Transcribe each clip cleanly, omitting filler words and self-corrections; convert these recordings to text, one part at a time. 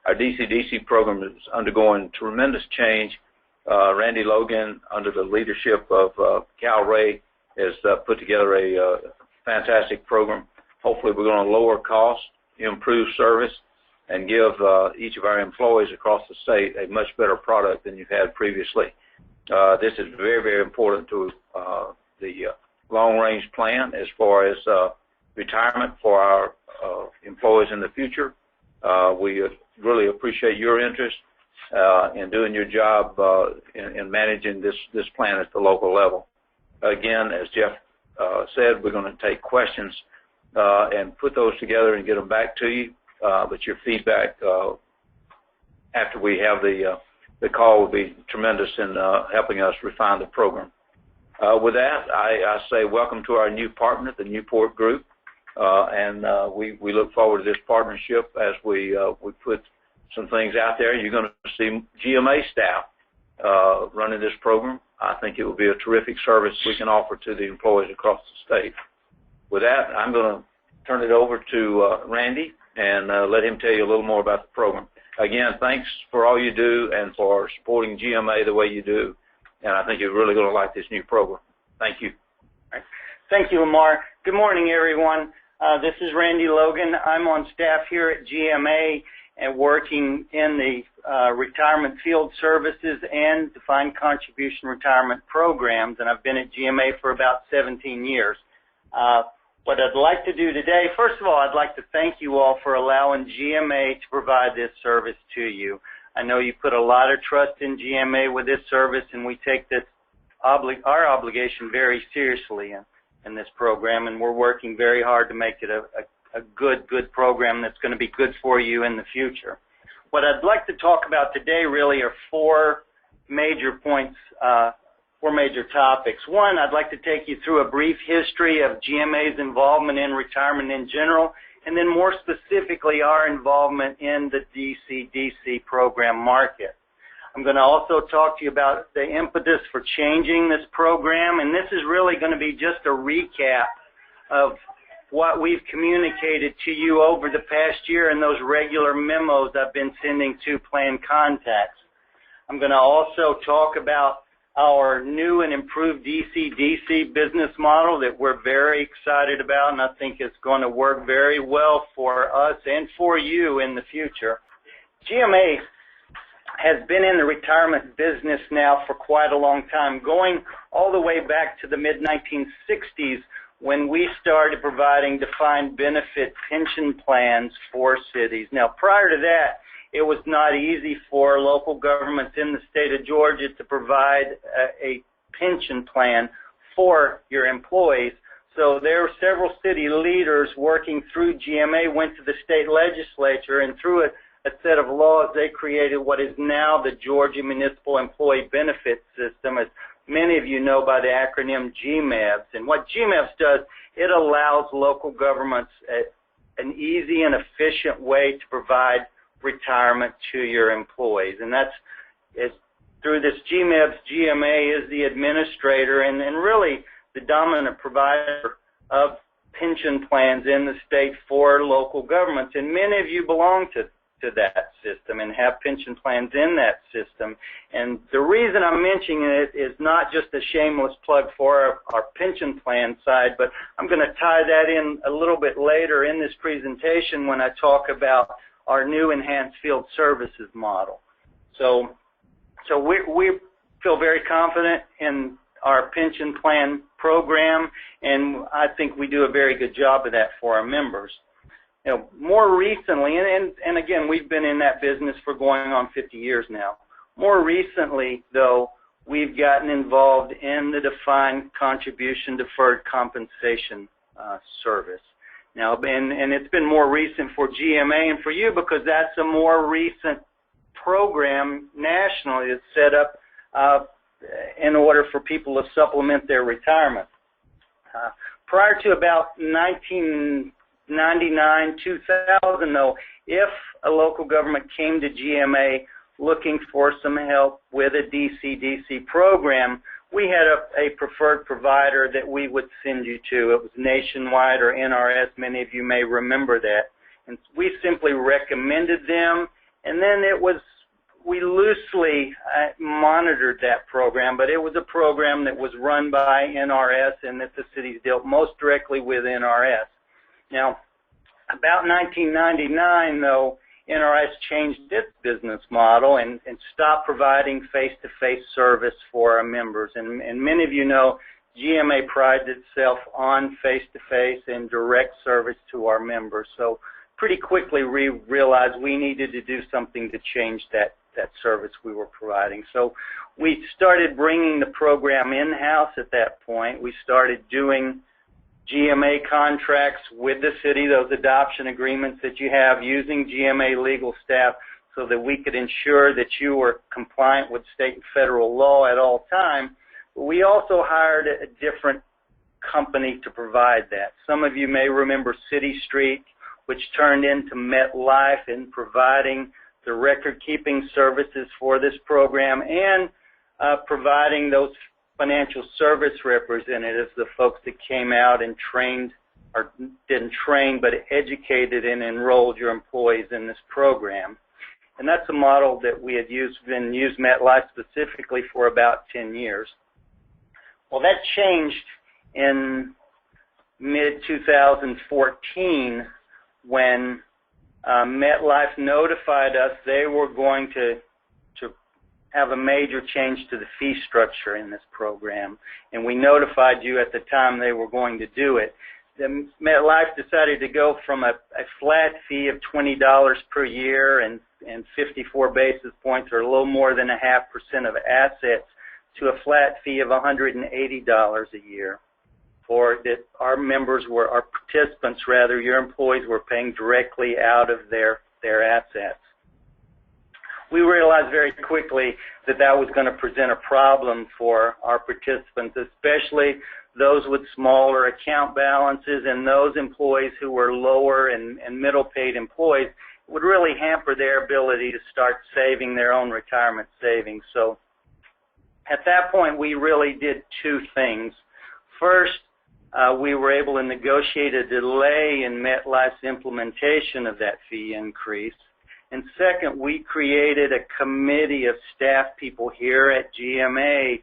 Our DC-DC program is undergoing tremendous change. Randy Logan, under the leadership of Cal Ray, has put together a fantastic program. Hopefully we're going to lower costs, improve service, and give each of our employees across the state a much better product than you've had previously. This is very, very important to the long-range plan as far as retirement for our employees in the future. We really appreciate your interest in doing your job in managing this plan at the local level. Again, as Jeff said, we're going to take questions and put those together and get them back to you. But your feedback after we have the call will be tremendous in helping us refine the program. With that, I say welcome to our new partner, the Newport Group, and we look forward to this partnership as we put some things out there. You're going to see GMA staff running this program. I think it will be a terrific service we can offer to the employees across the state. With that, I'm going to turn it over to Randy and let him tell you a little more about the program. Again, thanks for all you do and for supporting GMA the way you do, and I think you're really going to like this new program. Thank you. Thank you, Lamar. Good morning, everyone. This is Randy Logan. I'm on staff here at GMA and working in the retirement field services and defined contribution retirement programs, and I've been at GMA for about 17 years. What I'd like to do today, first of all, I'd like to thank you all for allowing GMA to provide this service to you. I know you put a lot of trust in GMA with this service, and we take this our obligation very seriously in this program, and we're working very hard to make it a good program that's going to be good for you in the future. What I'd like to talk about today really are four major points, four major topics. One, I'd like to take you through a brief history of GMA's involvement in retirement in general, and then more specifically our involvement in the DC-DC program market. I'm going to also talk to you about the impetus for changing this program, and this is really going to be just a recap of what we've communicated to you over the past year in those regular memos I've been sending to plan contacts. I'm going to also talk about our new and improved DC-DC business model that we're very excited about, and I think it's going to work very well for us and for you in the future. GMA has been in the retirement business now for quite a long time, going all the way back to the mid-1960s when we started providing defined benefit pension plans for cities. Now, prior to that, it was not easy for local governments in the state of Georgia to provide a pension plan for your employees. So there were several city leaders working through GMA, went to the state legislature, and through a set of laws, they created what is now the Georgia Municipal Employee Benefit System, as many of you know by the acronym GMABS. And what GMABS does, it allows local governments an easy and efficient way to provide retirement to your employees. And that's through this GMABS, GMA is the administrator and really the dominant provider of pension plans in the state for local governments. And many of you belong to that system and have pension plans in that system. And the reason I'm mentioning it is not just a shameless plug for our pension plan side, but I'm going to tie that in a little bit later in this presentation when I talk about our new enhanced field services model. So we feel very confident in our pension plan program, and I think we do a very good job of that for our members. You know, more recently, and again, we've been in that business for going on 50 years now. More recently, though, we've gotten involved in the defined contribution deferred compensation service. Now, and it's been more recent for GMA and for you because that's a more recent program nationally that's set up in order for people to supplement their retirement. Prior to about 1999, 2000, though, if a local government came to GMA looking for some help with a DC-DC program, we had a preferred provider that we would send you to. It was Nationwide or NRS. Many of you may remember that. And we simply recommended them, and program, but it was a program that was run by NRS and that the cities dealt most directly with NRS. Now, about 1999, though, NRS changed its business model and stopped providing face-to-face service for our members. And many of you know GMA prides itself on face-to-face and direct service to our members. So pretty quickly we realized we needed to do something to change that service we were providing. So we started bringing the program in-house at that point. We started doing GMA contracts with the city, those adoption agreements that you have, using GMA legal staff so that we could ensure that you were compliant with state and federal law at all times. We also hired a different company to provide that. Some of you may remember City Street, which turned into MetLife in providing the record-keeping services for this program and providing those financial service representatives, the folks that came out and trained, or didn't train, but educated and enrolled your employees in this program. And that's a model that we had been used MetLife specifically for about 10 years. Well, that changed in mid-2014 when MetLife notified us they were going to have a major change to the fee structure in this program, and we notified you at the time they were going to do it. Then MetLife decided to go from a flat fee of $20 per year and 54 basis points, or a little more than 0.5% of assets, to a flat fee of $180 a year. For that, our participants, your employees, were paying directly out of their assets. We realized very quickly that that was going to present a problem for our participants, especially those with smaller account balances and those employees who were lower and middle paid employees. It would really hamper their ability to start saving their own retirement savings. So at that point, we really did two things. First, we were able to negotiate a delay in MetLife's implementation of that fee increase. And second, we created a committee of staff people here at GMA,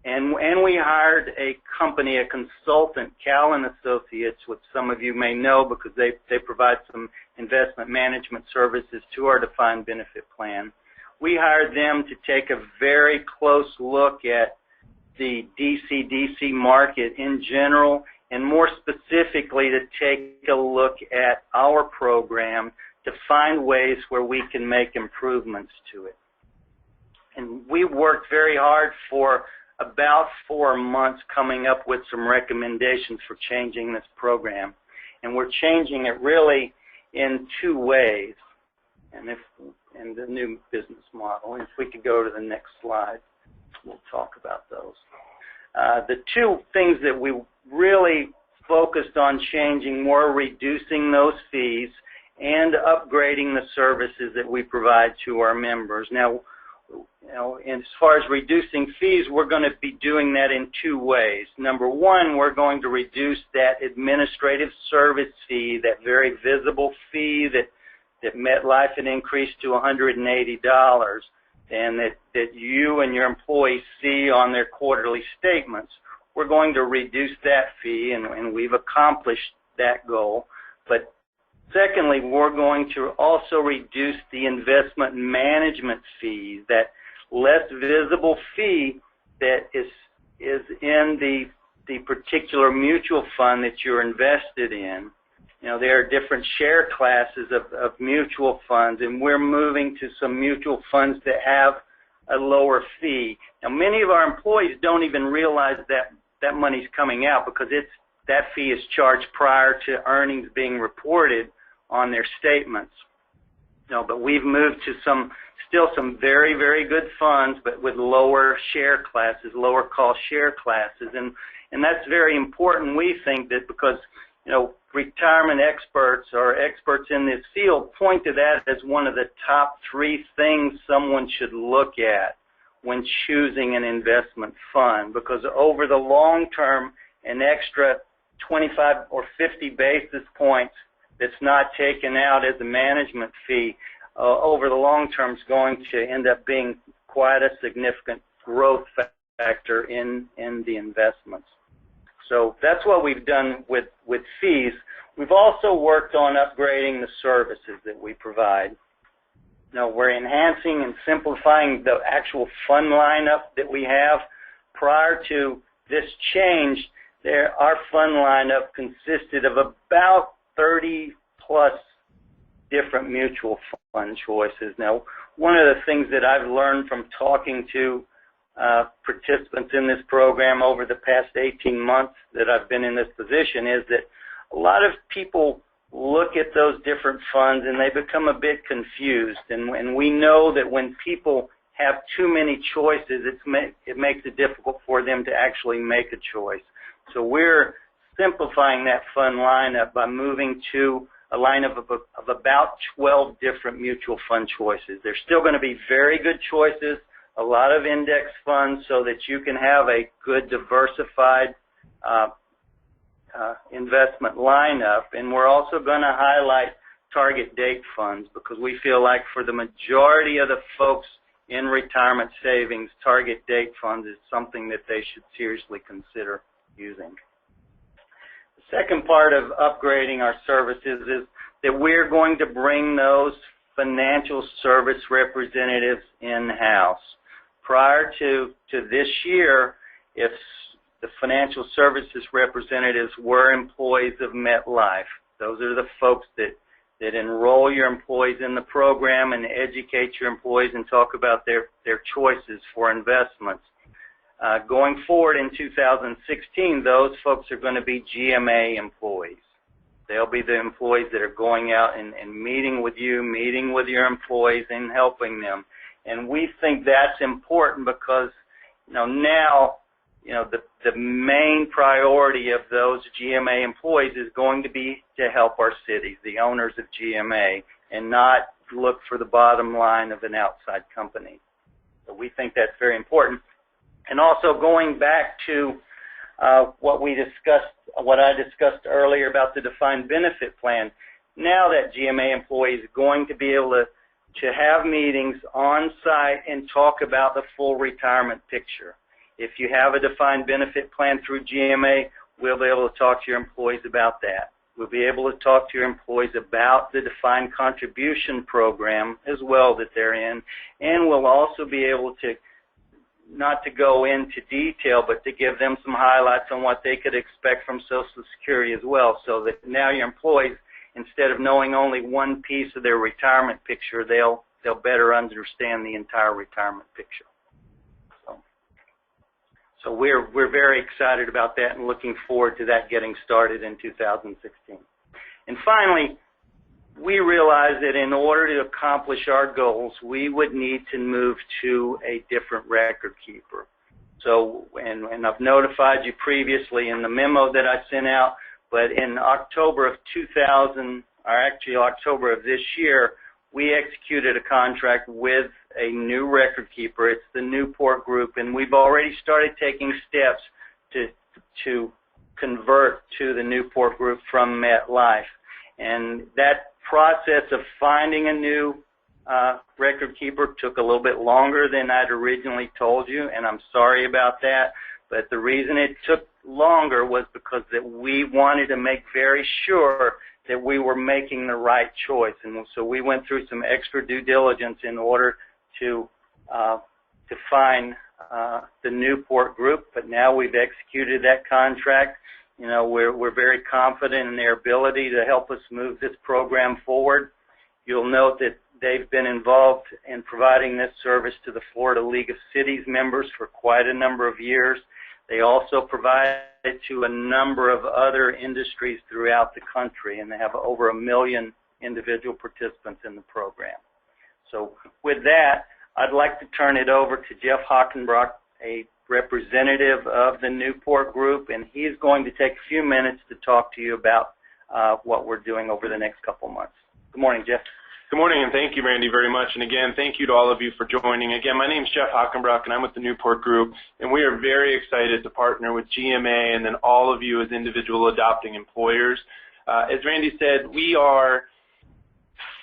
and we hired a company, a consultant, Callan Associates, which some of you may know because they provide some investment management services to our defined benefit plan. We hired them to take a very close look at the DC market in general, and more specifically to take a look at our program to find ways where we can make improvements to it. And we worked very hard for about 4 months coming up with some recommendations for changing this program. And we're changing it really in two ways in the new business model. And if we could go to the next slide, we'll talk about those. The two things that we really focused on changing were reducing those fees and upgrading the services that we provide to our members. Now, as far as reducing fees, we're going to be doing that in two ways. Number one, we're going to reduce that administrative service fee, that very visible fee that MetLife had increased to $180, and that you and your employees see on their quarterly statements. We're going to reduce that fee, and we've accomplished that goal. But secondly, we're going to also reduce the investment management fees, that less visible fee that is in the particular mutual fund that you're invested in. There are different share classes of mutual funds, and we're moving to some mutual funds that have a lower fee. Now, many of our employees don't even realize that money's coming out because that fee is charged prior to earnings being reported on their statements. But we've moved to still some very, very good funds, but with lower share classes, lower cost share classes. And that's very important, we think, that because retirement experts or experts in this field point to that as one of the top 3 things someone should look at when choosing an investment fund, because over the long term, an extra 25 or 50 basis points that's not taken out as a management fee over the long term is going to end up being quite a significant growth factor in the investments. So that's what we've done with fees. We've also worked on upgrading the services that we provide. We're enhancing and simplifying the actual fund lineup that we have. Prior to this change, our fund lineup consisted of about 30 plus different mutual fund choices. Now, one of the things that I've learned from talking to participants in this program over the past 18 months that I've been in this position is that a lot of people look at those different funds and they become a bit confused. And we know that when people have too many choices, it makes it difficult for them to actually make a choice. So we're simplifying that fund lineup by moving to a lineup of about 12 different mutual fund choices. There's still going to be very good choices, a lot of index funds so that you can have a good diversified investment lineup. And we're also going to highlight target date funds because we feel like for the majority of the folks in retirement savings, target date funds is something that they should seriously consider using. The second part of upgrading our services is that we're going to bring those financial service representatives in-house. Prior to this year, if the financial services representatives were employees of MetLife, those are the folks that enroll your employees in the program and educate your employees and talk about their choices for investments. Going forward in 2016, those folks are going to be GMA employees. They'll be the employees that are going out and meeting with you, meeting with your employees and helping them. And we think that's important because now the main priority of those GMA employees is going to be to help our cities, the owners of GMA, and not look for the bottom line of an outside company. So we think that's very important. And also going back to what I discussed earlier about the defined benefit plan, now that GMA employee is going to be able to have meetings on site and talk about the full retirement picture. If you have a defined benefit plan through GMA, we'll be able to talk to your employees about that. We'll be able to talk to your employees about the defined contribution program as well that they're in, and we'll also be able to, not to go into detail, but to give them some highlights on what they could expect from Social Security as well, so that now your employees, instead of knowing only one piece of their retirement picture, they'll better understand the entire retirement picture. So we're very excited about that and looking forward to that getting started in 2016. And finally, we realized that in order to accomplish our goals, we would need to move to a different record keeper. So, and I've notified you previously in the memo that I sent out, but in October of October of this year, we executed a contract with a new record keeper. It's the Newport Group, and we've already started taking steps to convert to the Newport Group from MetLife. And that process of finding a new record keeper took a little bit longer than I'd originally told you, and I'm sorry about that. But the reason it took longer was because that we wanted to make very sure that we were making the right choice. And so we went through some extra due diligence in order to find the Newport Group, but now we've executed that contract. We're very confident in their ability to help us move this program forward. You'll note that they've been involved in providing this service to the Florida League of Cities members for quite a number of years. They also provide it to a number of other industries throughout the country, and they have over 1 million individual participants in the program. So with that, I'd like to turn it over to Jeff Hockenbrock, a representative of the Newport Group, and he's going to take a few minutes to talk to you about what we're doing over the next couple months. Good morning, Jeff. Good morning, and thank you, Randy, very much. And again, thank you to all of you for joining. Again, my name is Jeff Hockenbrock, and I'm with the Newport Group, and we are very excited to partner with GMA and then all of you as individual adopting employers. As Randy said, we are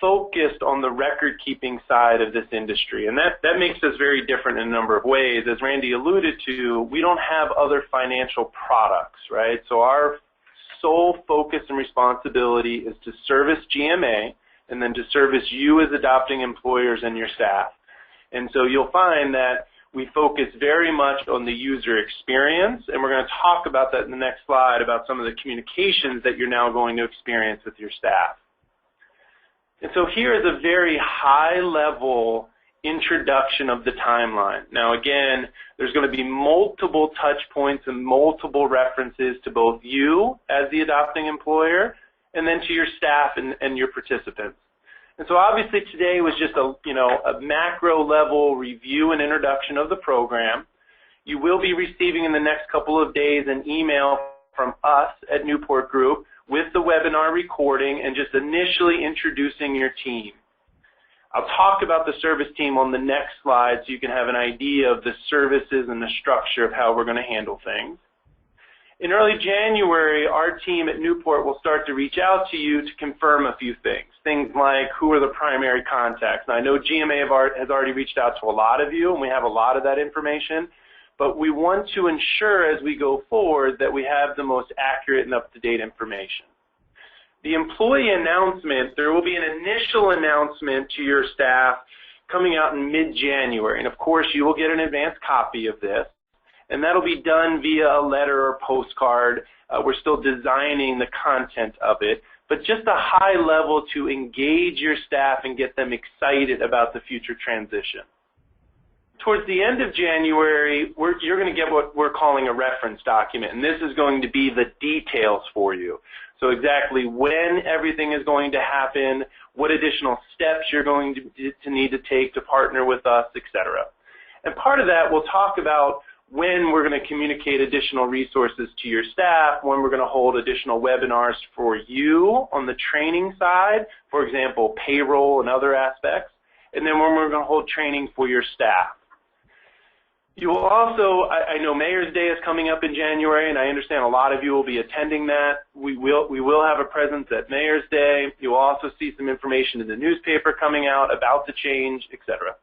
focused on the record-keeping side of this industry, and that makes us very different in a number of ways. As Randy alluded to, we don't have other financial products, right? So our sole focus and responsibility is to service GMA and then to service you as adopting employers and your staff. And so you'll find that we focus very much on the user experience, and we're going to talk about that in the next slide about some of the communications that you're now going to experience with your staff. And so here is a very high-level introduction of the timeline. Now, again, there's going to be multiple touch points and multiple references to both you as the adopting employer and then to your staff and your participants. And so obviously today was just a macro-level review and introduction of the program. You will be receiving in the next couple of days an email from us at Newport Group with the webinar recording and just initially introducing your team. I'll talk about the service team on the next slide so you can have an idea of the services and the structure of how we're going to handle things. In early January, our team at Newport will start to reach out to you to confirm a few things. Things like who are the primary contacts. Now, I know GMA has already reached out to a lot of you, and we have a lot of that information, but we want to ensure as we go forward that we have the most accurate and up-to-date information. The employee announcement, there will be an initial announcement to your staff coming out in mid-January, and of course you will get an advanced copy of this, and that'll be done via a letter or postcard. We're still designing the content of it, but just a high level to engage your staff and get them excited about the future transition. Towards the end of January, you're going to get what we're calling a reference document, and this is going to be the details for you. So exactly when everything is going to happen, what additional steps you're going to need to take to partner with us, etc. And part of that, we'll talk about when we're going to communicate additional resources to your staff, when we're going to hold additional webinars for you on the training side, for example, payroll and other aspects, and then when we're going to hold training for your staff. You will also, I know Mayor's Day is coming up in January, and I understand a lot of you will be attending that. We will have a presence at Mayor's Day. You will also see some information in the newspaper coming out about the change, etc.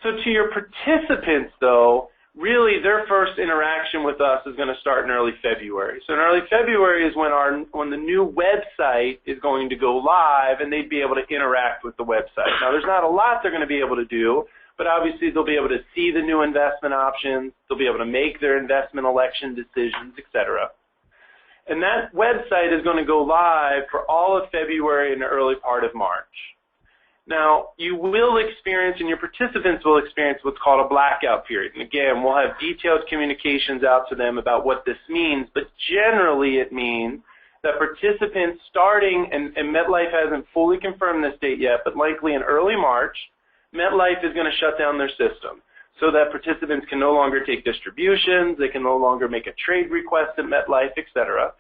So to your participants, though, really their first interaction with us is going to start in early February. So in early February is when the new website is going to go live, and they'd be able to interact with the website. Now, there's not a lot they're going to be able to do, but obviously they'll be able to see the new investment options, they'll be able to make their investment election decisions, etc. And that website is going to go live for all of February and the early part of March. Now, you will experience, and your participants will experience, what's called a blackout period. And again, we'll have detailed communications out to them about what this means, but generally it means that participants starting, and MetLife hasn't fully confirmed this date yet, but likely in early March, MetLife is going to shut down their system so that participants can no longer take distributions, they can no longer make a trade request at MetLife, etc.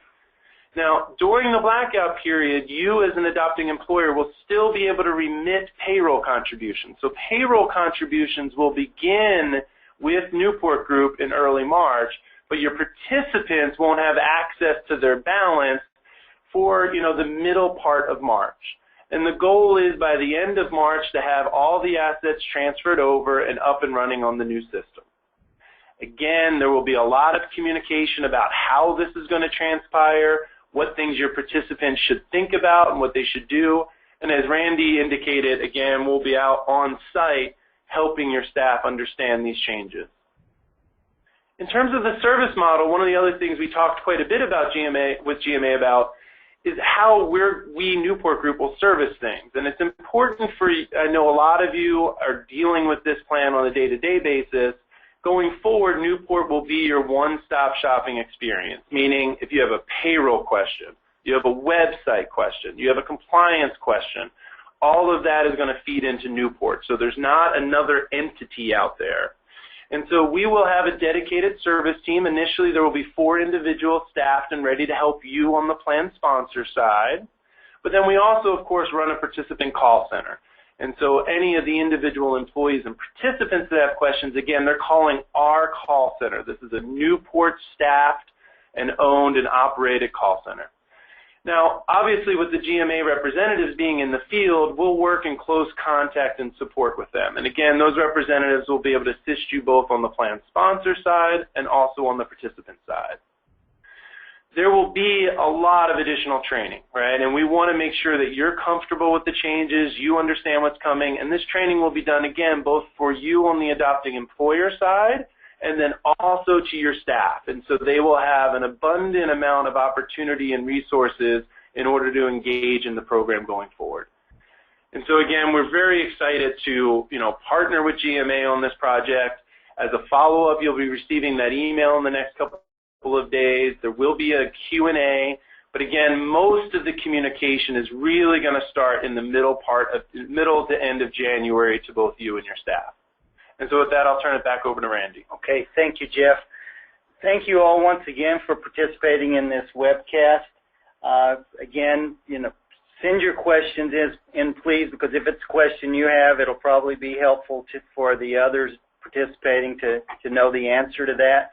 Now, during the blackout period, you as an adopting employer will still be able to remit payroll contributions. So payroll contributions will begin with Newport Group in early March, but your participants won't have access to their balance for, the middle part of March. And the goal is by the end of March to have all the assets transferred over and up and running on the new system. Again, there will be a lot of communication about how this is going to transpire, what things your participants should think about and what they should do. And as Randy indicated, again, we'll be out on site helping your staff understand these changes. In terms of the service model, one of the other things we talked quite a bit about with GMA about is how we, Newport Group, will service things. And it's important I know a lot of you are dealing with this plan on a day-to-day basis. Going forward, Newport will be your one-stop shopping experience, meaning if you have a payroll question, you have a website question, you have a compliance question, all of that is going to feed into Newport. So there's not another entity out there. And so we will have a dedicated service team. Initially, there will be 4 individuals staffed and ready to help you on the plan sponsor side. But then we also, of course, run a participant call center. And so any of the individual employees and participants that have questions, again, they're calling our call center. This is a Newport staffed and owned and operated call center. Now, obviously, with the GMA representatives being in the field, we'll work in close contact and support with them. And again, those representatives will be able to assist you both on the plan sponsor side and also on the participant side. There will be a lot of additional training, right? And we want to make sure that you're comfortable with the changes, you understand what's coming, and this training will be done, again, both for you on the adopting employer side and then also to your staff. And so they will have an abundant amount of opportunity and resources in order to engage in the program going forward. And so again, we're very excited to, partner with GMA on this project. As a follow-up, you'll be receiving that email in the next couple of days. There will be a Q&A, but again, most of the communication is really going to start in the middle to end of January to both you and your staff. And so with that, I'll turn it back over to Randy. Okay, thank you, Jeff. Thank you all once again for participating in this webcast. Again, send your questions in, please, because if it's a question you have, it'll probably be helpful for the others participating to know the answer to that.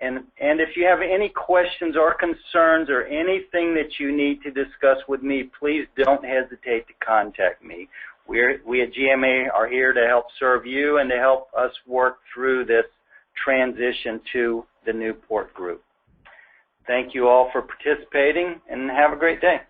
And if you have any questions or concerns or anything that you need to discuss with me, please don't hesitate to contact me. We at GMA are here to help serve you and to help us work through this transition to the Newport Group. Thank you all for participating, and have a great day.